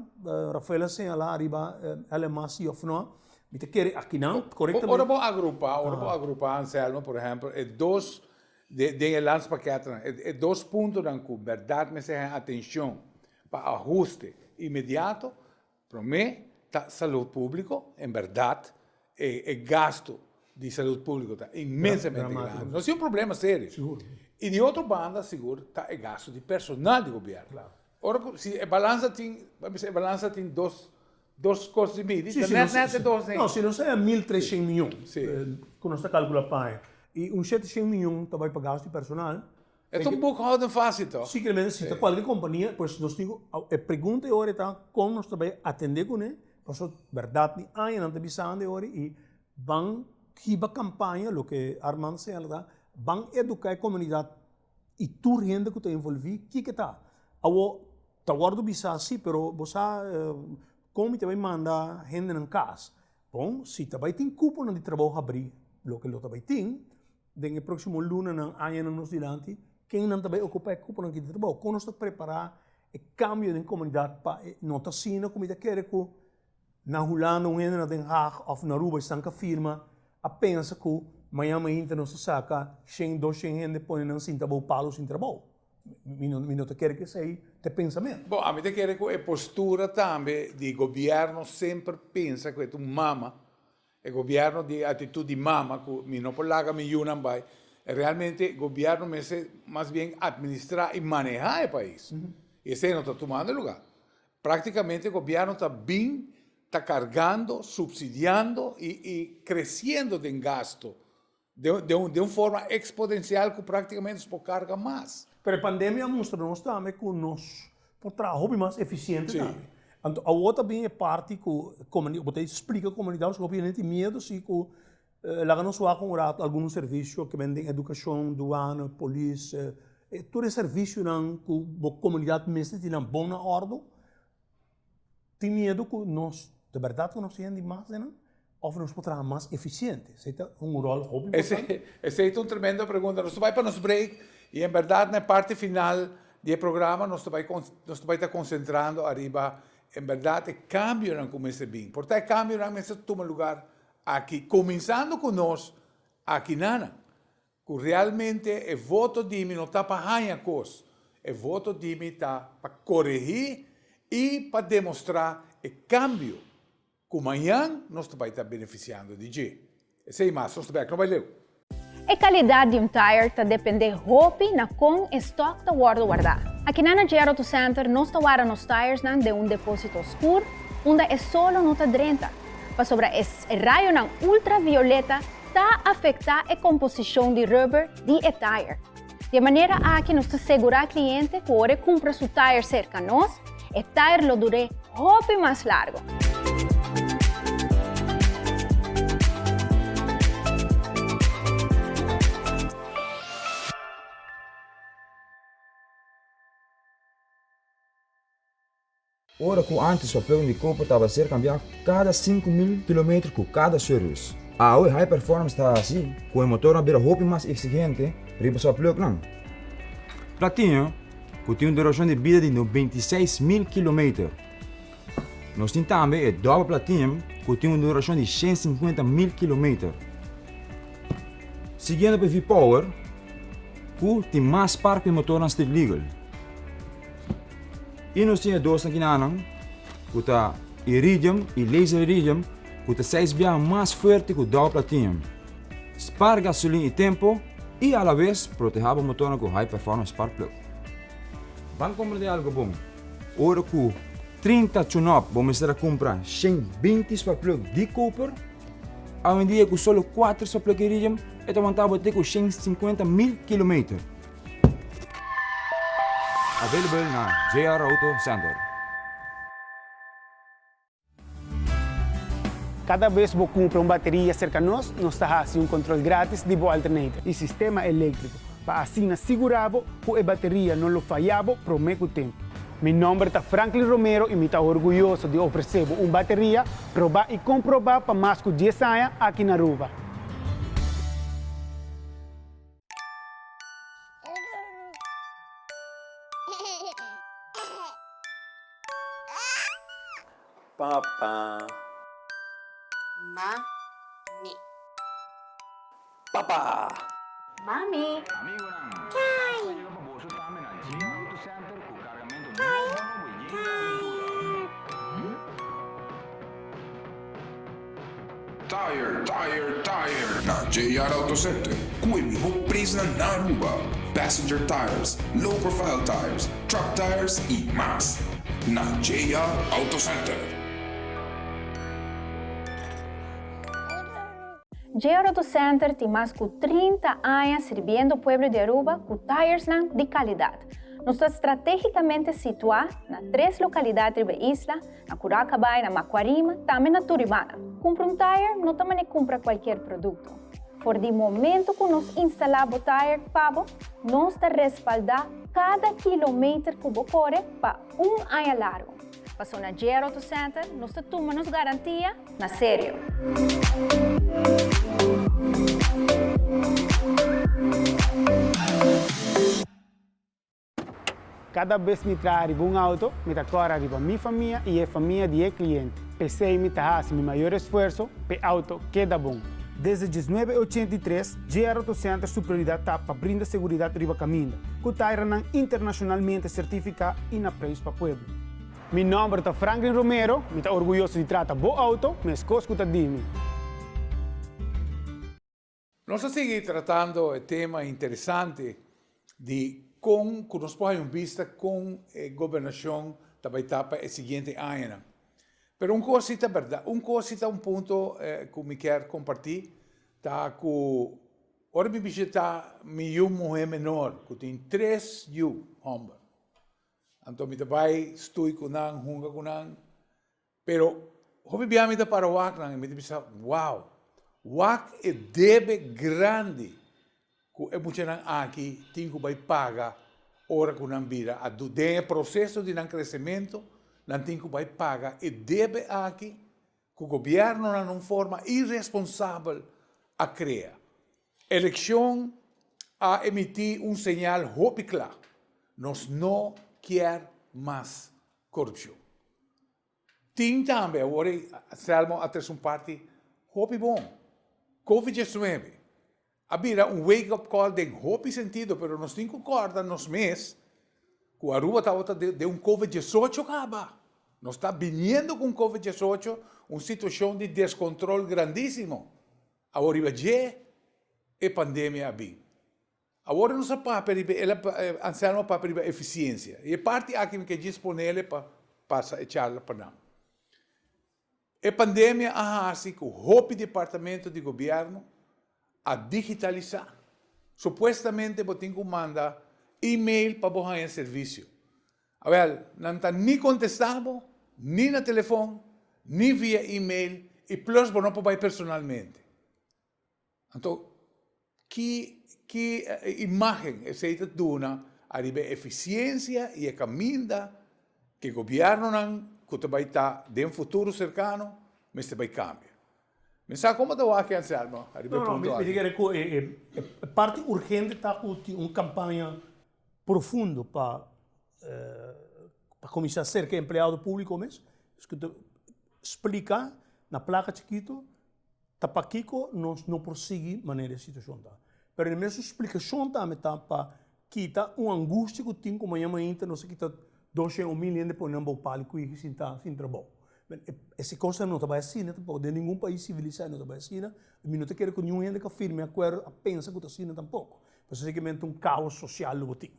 Rafaela señala arriba ela mais e of não. Me te quer aqui não corretamente. Ora vou agrupar, Anselmo, por exemplo, dois de landspaquete, dois pontos que verdade me se atenção para ajuste imediato, para mim, tá saúde pública, em verdade, gasto de saúde pública está imensamente grande. Não é problema sério. Seguro. E de outra banda, seguro, está o gasto de personal de governo. Claro. Ora, se a balança tem duas coisas de mídia, Sim, não, se não sai 1.300 milhões, que nós está calculando para e 700 milhões também para gasto de personal. É um boekhouden fácil, toch? Simplesmente, se está qualquer companhia, pois nós temos a pergunta agora está como nós também atender com ele, porque verdade aí não está bisando agora e vão riba campanha, o que Armando se ela vão educar a comunidade e tu rende que está envolvido, que está? Tá guardo bisa sim, pero você como também manda gente na casa. Bom, se também tem cúpula de trabalho abrir, o que também tem, no próximo lunes, ano nos diante, quem não também ocupa a cúpula de trabalho, quando nós preparar o cambio na comunidade para não estar sendo como está querendo que na Holanda, na Den Haag ou na Aruba estão com a firma, apenas que amanhã não se saca 100, 200 gente põe não sem trabalho, palo sem trabalho. Não quer que seja de pensamento. Bom, a mim quer que a postura também de governo sempre pensa que é mama, o governo de atitude mama, que não pode largar milhões vai, realmente o governo mais bem administrar e manejar o país. Esse não está tomando lugar. Praticamente o governo está bem, está cargando, subsidiando e crescendo em gasto de uma forma exponencial que praticamente se carga mais. Pero a pandemia mostrou-nos também que nós podemos trabalhar mais eficiente também. Então, a outra bem é parte que você explica a comunidade, obviamente medo se que lá não só com alguns serviços que vendem educação, doana, polícia, todo serviço não que a comunidade mesmo tem uma boa ordem. Tem medo que nós, de verdade, que nós temos mais, não? Ou nós podemos trabalhar mais eficiente. Esse é rol importante. Essa é uma tremenda pergunta. Nós vamos para nos break. E, em verdade, na parte final do programa, nós vamos estar concentrando arriba, em verdade, cambio não começa bem. Porque o cambio não começa a tomar lugar aqui, começando com nós, aqui nana. Que realmente o voto de mim não está para ganhar coisas. O voto de mim está para corrigir e para demonstrar o cambio que amanhã nós vamos estar beneficiando de G. Esse é mais, nós vamos ler. A qualidade de tire está depende roupa na com estoque da guardar. Aqui na Gero Auto Center nós guardamos os tires de depósito escuro, onde é solo nota 30. Para sobre esse raio ultravioleta está afetar a composição de rubber de tire. De maneira a que nos assegurar ao cliente que ora compra seu tire cerca de nós, o tire lo dure roupa mais largo. Ora que antes o papel de copa estava a ser cambiado cada 5.000 km com cada serviço. A hoje High Performance está assim, com o motor a ver roupa mais exigente para o papel não. Platinho, que tem uma duração de vida de 96.000 km. Nós temos também o Double Platinum, que tem uma duração de 150.000 km. Seguindo para V-Power, que tem mais parque de motor na Street Legal. E nós temos dois aqui na que está iridium e laser iridium, que seis bem mais forte que o Dow Platinum. Spar gasolina e tempo e, à la vez, proteger o motor com High Performance Spark Plug. Vamos comprar algo bom. Ora que 30 tune-up vamos a comprar 120 Spark Plug de copper, hoje em dia com só 4 Spark Plug iridium, então vamos ter com 150.000 km. Available na JR Auto Center. Cada vez que você compra uma bateria cerca de nós está fazendo controle grátis de boa alternativa e sistema elétrico, para assim assegurar que a bateria não falhava por muito tempo. Meu nome é Franklin Romero e me estou orgulhoso de oferecer uma bateria provar e comprovar para mais de 10 anos aqui na Aruba. Papa. Mami. Papa. Mami. Tire. Na JR Auto Center, com o melhor preço na Aruba. Passenger tires, low profile tires, truck tires e mais. Na JR Auto Center. JR Auto Center tem mais de 30 anos servindo o povo de Aruba com tires de qualidade. Nós estamos estrategicamente situados nas 3 localidades da isla, na Curacabai, na Macuarima, também na Turibana. Compra um tire, não também compra qualquer produto. Por de momento que nós instalamos o tire Pabo, nós respaldamos cada quilômetro que você corre para um ano largo. Passou na JR Auto Center, nós tomamos garantia na sério. Cada vez que me trago um auto, me corre arriba minha família e a família de cliente. Pensei me fazer meu maior esforço para o auto queda bom. Desde 1983, JR Auto Center sua prioridade está para brindar segurança arriba caminho, que está internacionalmente certificado e na preço para o povo. Meu nome é Franklin Romero, me estou orgulhoso de tratar bom auto, mas coisa que está dimi. Nós seguimos tratando o tema interessante de como nós podemos vista com a governação da etapa seguinte ano. Mas uma coisa verdade, um ponto que me quero compartilhar, tá que ora me visita uma mulher menor que tem 3 homens. Então me vai estou com nàng, hunga com nàng, pero hoje me da para wak nàng, me pensa, wow, wak é debe grande que é muito nàng aqui tem que vai pagar ora com nàng vira, a do processo de nàng crescimento, nàng tem que vai pagar e debe aqui que o governo não forma irresponsável a criar. Eleição a emitir sinal hope claro, nós não quer mais corrupção. Tem também, agora, Selmo, a terceira parte, hope bom. Covid-19. Havia wake-up call de hope sentido, mas nós temos que acordar nos meses que a Aruba está de Covid-18 acaba. Nós estamos vindo com Covid-18, uma situação de descontrole grandíssimo. Agora, já a pandemia aqui. Agora nós estamos para a eficiência. E a parte aqui que é disponível para echar para nós. A pandemia assim que o hope departamento de governo a digitalizar. Supostamente você tem que mandar e-mail para você em serviço. Não está nem contestado, nem no telefone, nem via e-mail, e plus você não pode ir personalmente. Então, que imagem essa dona a eficiência e a caminho que o governo que vai estar de um futuro cercano, mas vai cambiar. Mas sabe como está aqui, Anselmo? Não, me diga que a parte urgente está com uma campanha profunda para começar a ser que empregado público mesmo, explicar na placa chiquito, tapaquico não prossegue maneira de situação tá. Pero a mesma explicação também está para quitar uma angústia que tem como amanhã não se quita 200 mil de pôr no palco e sem trabalho. Essa coisa não está assim, tampoco. De nenhum país civilizado não está assim. Eu não quero que nenhum gente que firme acordo a pensa que está assim tampouco. Mas basicamente caos social no botim.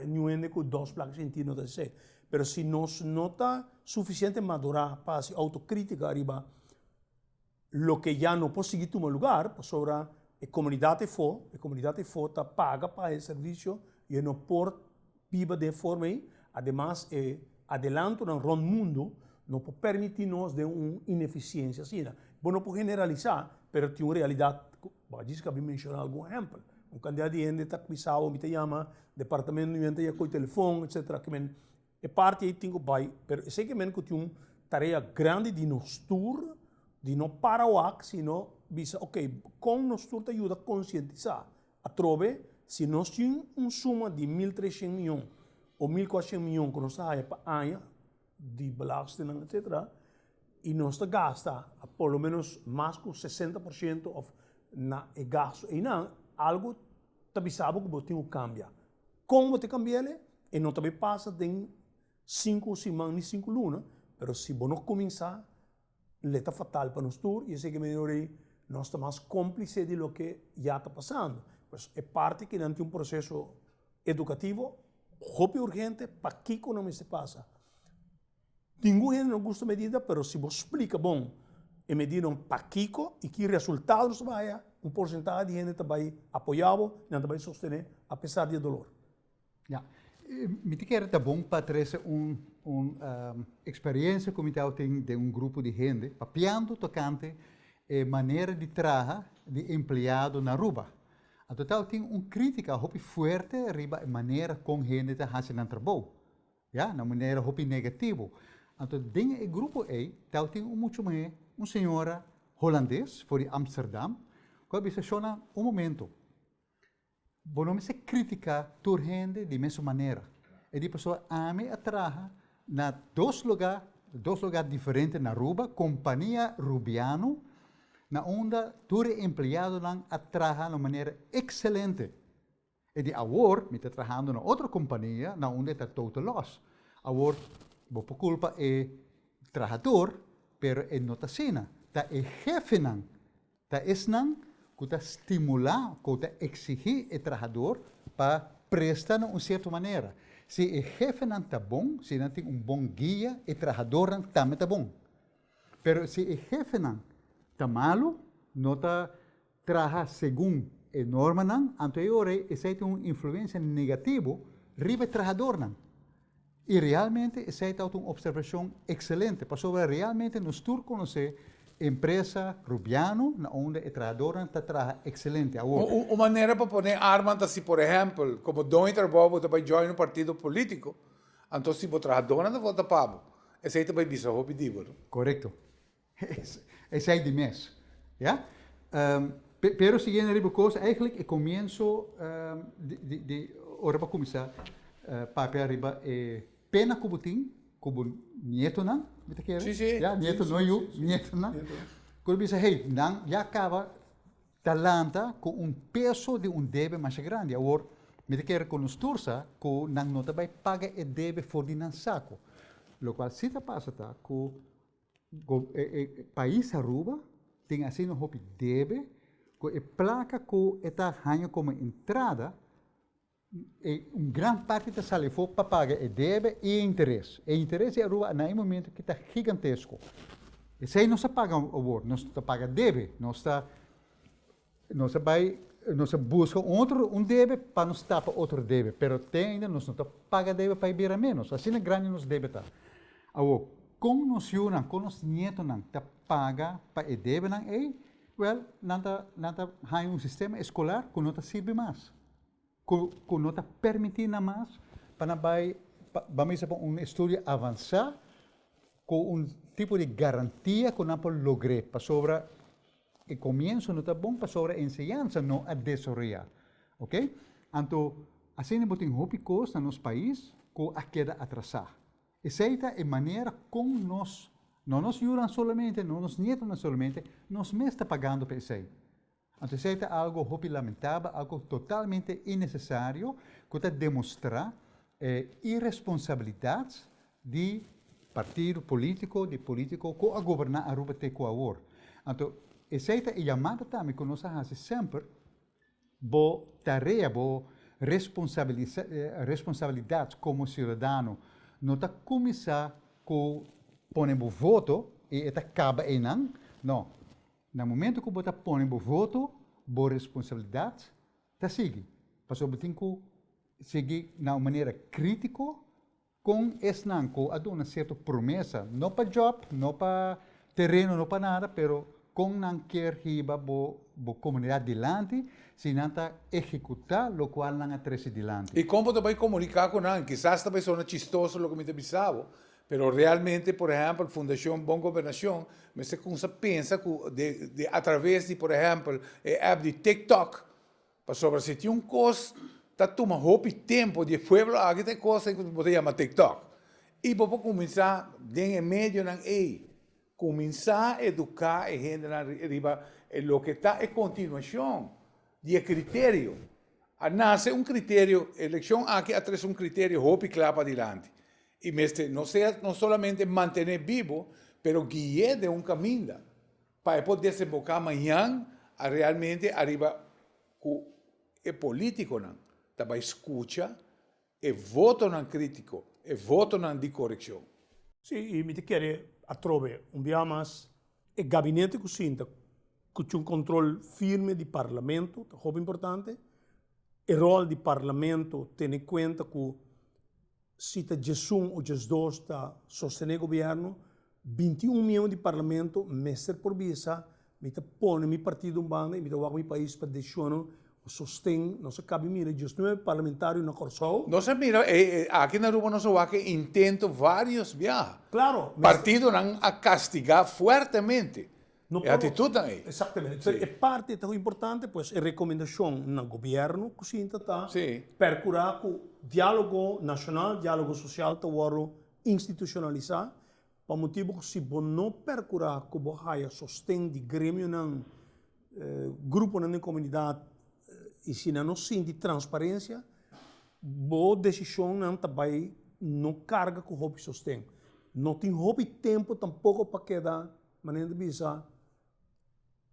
Nenhum gente com 2 placas em ti não está assim. Mas se nós não está suficiente madurar para se autocrítica arriba, lo que já não pode seguir tomar lugar, sobre a comunidade está paga para o serviço e não pode viver de forma aí. Además, adelanto no rond mundo não pode permitir-nos de uma ineficiência assim. Bom, não pode generalizar, mas tem uma realidade, diz que eu mencionar algum exemplo. Candidato de gente está pisado, me chama, departamento de gente com o telefone, etc. É parte aí tem que vai, mas sei que tem uma tarefa grande de nos tour, de não parar o ac, sino visa, ok, com nos tour te ajuda a conscientizar. A trove, se nós temos uma suma de 1.300 milhões ou 1.400 milhões que nós temos para ano, de belasting, etc., e nós gasta por lo menos mais que 60% na gasto. E não, algo também sabe que você tem que cambiar. Como você cambia ele, e não também passa de 5 semanas nem 5 lunas, mas se você não começar, ele está fatal para nós todos, e sei que nós estamos mais cúmplices de lo que já está passando. Pues é parte que não tem um processo educativo, rápido urgente, para que economia se passa. Ninguém não gosta de medida, mas se você explica bom, a medida um paquico e que resultados vai, porcentagem de gente vai apoiar e vai sostener, apesar de dolor. Ja, me quero tá bom para trazer uma experiência que eu tenho de grupo de gente, papiando, tocante, maneira de trabalhar de empregado na Aruba. A total tem crítica hopi forte riba a maneira com gente está fazendo trabalho, ja, na maneira hopi negativo. Então, dentro do grupo aí, tem muito mais uma senhora holandês, de Amsterdam, que disse, momento, não me se critica toda gente de mesma maneira. E a pessoa ame a trabalhar na 2 lugares diferentes na Aruba, companhia Rubiano, na onde todo empregado a trabalhar de maneira excelente. E de agora, me está trabalhando na outra companhia, na onde está todo los. Agora, por culpa é trabalhador, pero não está assim. Está é jefe não. Está esnan que está estimular, que está exigir o trabalhador para prestar de uma certa maneira. Se o jefe não está bom, se não tem bom guia, o trabalhador também está bom. Pero se o jefe não está malo, não está trabalhando segundo a norma não, então isso tem uma influência negativa sobre o trabalhador não. E realmente, essa é uma observação excelente, para realmente nós todos conhecer a empresa Rubiano, onde o trabalhador está trabalhando excelente. Uma maneira para pôr arma, assim, por exemplo, como dois trabalhos para jogar um partido político, então se o trabalhador não vota para esse aí também diz, eu pedi. Correto. Esse é de mês. Ja? Pero seguindo a coisa, eigenlijk, eu começo de ora para começar, papel arriba pena kubuting, kubu nieto na, bita kere? Sim. Ja, nieto no you, nieto na. Quando bisa, hey, nang já acaba talanta com peso de débito mais grande. Agora, bita kere com os tursa, com nang nota vai paga e débito for di nan saco. Lo qual se ta passa tá, com país Aruba tem assim no hopi débito, com a placa com eta hanho como entrada. Grande parte da sala foi para pagar o débito e interesse. O interesse é Aruba no momento que está gigantesco. Isso aí não se paga agora, não se paga débito, não se busca débito para não tapar outro débito, mas ainda não se paga débito para ir a menos. Assim é grande nos débito. Agora, com nós filhos, com nós netos, não paga para o débito, não há sistema escolar que não sirve mais. Que não está permitindo mais para vamos um estudo avançar com tipo de garantia que não pode lograr para sobre o começo não está bom para sobre a enseñanza não a desenvolver, ok? Então assim não tem coisas no nosso país que a queda atrasar. Essa é a maneira como nós não nos ajudam solamente, não nos nietos solamente, nós mesmos está pagando para isso aí. Então, isso é algo lamentável, algo totalmente innecessário, que está demonstrar irresponsabilidade de partido político, de político, com a governar a Aruba te coawor. Então, essa é a chamada também que nós fazemos sempre, bo tarefa, bo responsabilidade como cidadão, não está começar com poner o voto e está acaba em não. No momento que você põe o voto, boa responsabilidade, está seguir. Mas você tem que seguir de uma maneira crítica com esse não, com uma certa promessa, não para job, não para terreno, não para nada, mas com não quer riba a comunidade dilante, se não está executar o qual não atrese dilante. E como também comunicar com não, quizás também são chistoso o que me pensava, pero realmente, por exemplo, a Fundação Bom Governação, você pensa que através de, por exemplo, a app de TikTok, para sobre se tinha coisa, está tomando roupa tempo de pueblo, aqui tem coisa que você chama TikTok. E para começar, em meio não começar a educar a gente na riba, o que está é continuação de critério. Nasce critério, eleição aqui atrás critério, roupa e claro para adiante. E não somente manter vivo, pero guiar de caminho para poder desembocar amanhã a realmente arriba com o político não, também escuta e voto não crítico, e voto não de correção. Sim, e me quer atrove dia mais o gabinete que sinta que tem controle firme do parlamento, é muito importante. O rol do parlamento tem em conta que se a gestão ou gestão está sostener o governo, 21 milhões de parlamento, mestre por visa, me põe meu partido banda e me dá meu país para deixar sostém, não se cabe mira, justo não é parlamentário na Corsol. Não se mira, aqui na Aruba não se vai que intento vários viajar. Claro. Partido não a castigar fortemente. No a atitude aí. Exatamente. É parte tão importante, pois, a recomendação no governo que se está percurar com diálogo nacional, diálogo social, tá institucionalizar, para motivo que se não percurar com o sostém de grêmio, grupo na comunidade, e se não sente transparência, boa decisão não também não carga com o sostém. Não tem tempo tampoco para quedar maneira de pensar,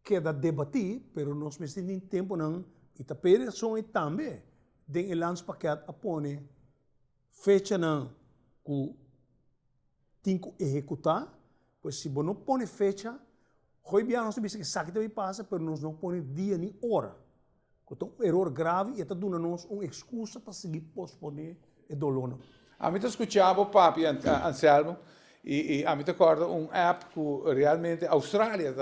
queda debatir, pero nós temos tempo não e a operação também de lance paquete a pôr fecha não que tem que executar, pois se não põe fecha, hoje bem nós temos que saber que passa, pero nós não põe dia nem hora. Então, erro grave e está dando nos uma excusa para seguir posponer o dolor. A mim escutava o papi Anselmo e a mim recordo app que realmente a Austrália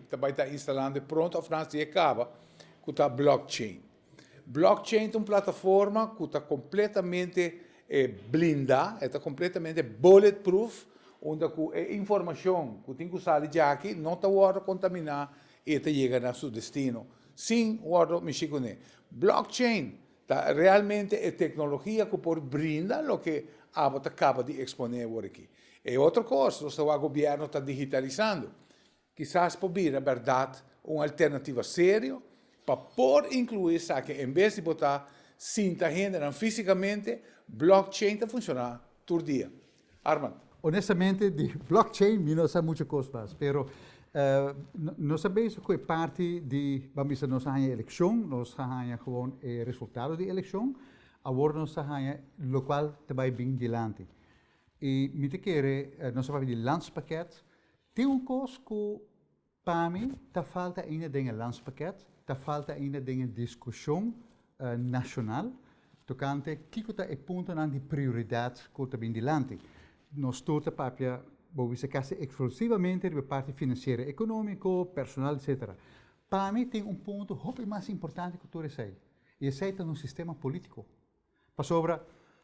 também está instalando pronto a França e acaba que está blockchain. Blockchain é uma plataforma que está completamente blindada, está completamente bulletproof, onde a informação que tem que usar aqui não está contaminar e está chegando a seu destino. Sim, guardo mexicone. Blockchain tá realmente é tecnologia que pode brindar o que acaba de exponer aqui. E outra coisa, o governo está digitalizando. Quizás pode vir, na verdade, uma alternativa séria para poder incluir, que em vez de botar cinta gente fisicamente, blockchain está funcionando todo dia. Armand. Honestamente, de blockchain, não sei muitas coisas, mas nós sabemos que é parte de, vamos dizer, nós temos a eleição, nós temos gewoon o resultado da eleição, agora nós temos o qual também bem dilante. E me quer, nós falamos de landspakket, tem coisa que para mim está falta ainda de landspakket, está falta ainda de discussão nacional, tocante que é ponto de prioridade que está bem dilante. Nós todos papia vamos se exclusivamente da parte financeira, econômica, personal, etc. Para mim tem ponto muito mais importante que tudo isso. E esse é no sistema político. Para sobre,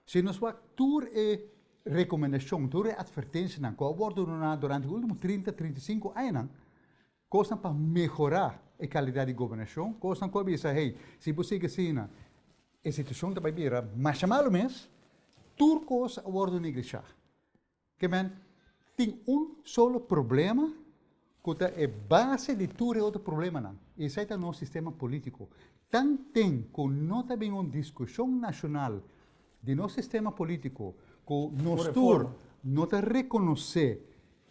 se nós vamos ter recomendação, ter advertência, que durante os últimos 30, 35 anos, coisas para melhorar a qualidade de governação, coisas que dizer, hey, se você assim, a instituição vai vir, mas chamá-lo mesmo, tudo coisa agora negligenciar. Que tem solo problema que é base de todo outro problema. Esse é o nosso sistema político. Tanto tem que não tem uma discussão nacional de nosso sistema político, que nós não te reconhecer,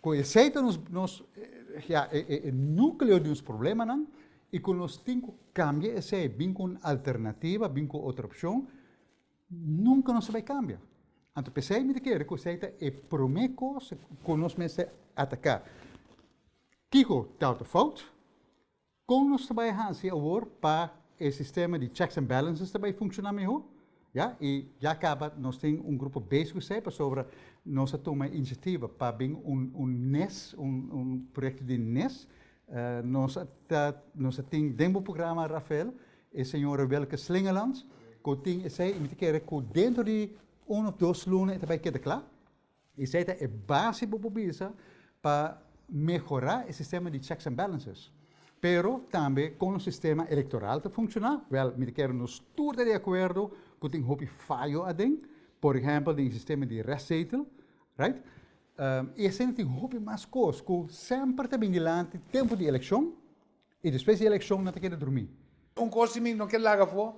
conhecer o núcleo dos problemas, não? E quando nós temos que cambiar, bem com alternativa, bem com outra opção, nunca nós vai cambiar. Então, pensei me que é a primeira coisa que nós vamos atacar. Kiko está fout, como nós trabalhamos agora para o sistema de checks and balances também funcionar melhor. Ja? E já acaba, nós temos grupo básico sobre nossa toma iniciativa para bem NES, projeto de NES. Nós temos dentro do programa, Rafael, a senhora Welke Slingerlands, que tem que dentro de 1 of 2 lunes também queda claro. E zij é base para melhorar o sistema de checks and balances. Pero também com o sistema eleitoral te funcionar. Wel, me quero nos todos de acordo que tem hopi falho adem. Por exemplo, o sistema de restzetel, right? E assim tem hopi mais coisas que sempre te vigilante tempo de eleição e depois de eleição não te quer dormir. Coisa que não quer lagar for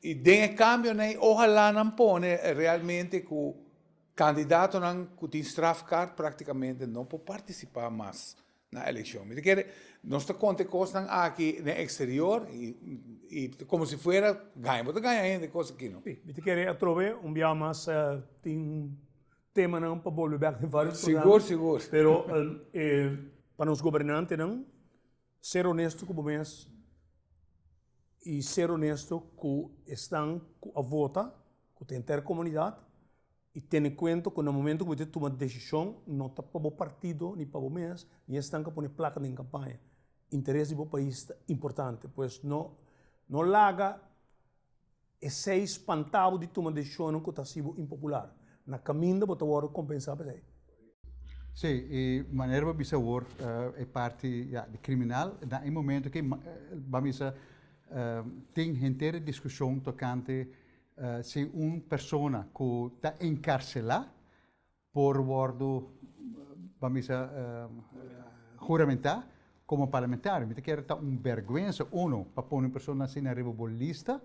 e den cambio né, ojalá não pone realmente que o candidato não que tem strafkaart praticamente não pode participar mais na eleição. Nós estamos coisas aqui no exterior e como se fuera ganhamos ainda coisas aqui não. Sim, me querer atrove dia mais tem tema não para volver em vários programas. Seguro. Pero para os governantes não ser honesto com o mês e ser honesto com estão a votar com a intercomunidade e ter em conta que no momento que você toma decisão não está para o partido nem para o mês nem estão a pôr placa em campanha. Interesse do país é importante, pois não larga esse espantado de tomar decisão que está sendo impopular. Na caminho para poder compensar para ele. Sim, e maneira para bisa war é parte de criminal. No momento que vamos tem inteira discussão tocante se uma pessoa que está encarcelada por bordo vamos juramentar como parlamentar, me quer estar vergonha para pôr uma pessoa assim na revolista,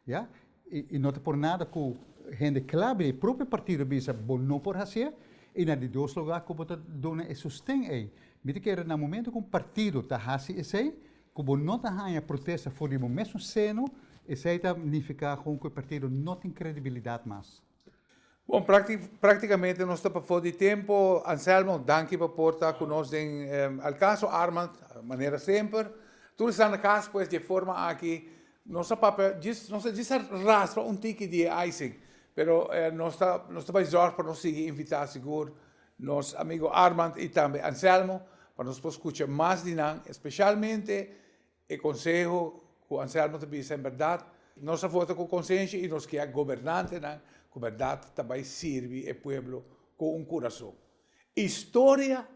ja? E não por nada que gente clave o próprio partido bisa não por fazer e na de dois lugares que pode dar sustento aí. Me quer no momento que um partido está fazendo isso aí, que não está fazendo protesta fora do mesmo seno, isso aí significa que o partido não tem credibilidade mais. Bom, praticamente nós estamos fora de tempo. Anselmo, danke por portar conosco ao caso. Armand, maneira sempre. Tudo está na casa, pois, de forma aqui. Nossa papel, nossa diz raspa tique de icing, pero nós estamos zorg para nos seguir invitar seguro nosso amigo Armand e também Anselmo para nos escutar mais de nada, especialmente o conselho que o Anselmo também é verdade. Nossa volta com consciência e nós que é governante, que a verdade também serve o povo com coração. História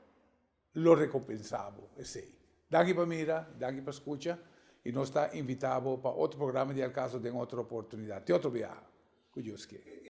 lo recompensamos, esse. Daqui para mira, daqui para escuta. E nós está invitado para outro programa de Al Caso de outra oportunidade, de outro viagem. Que Deus quer.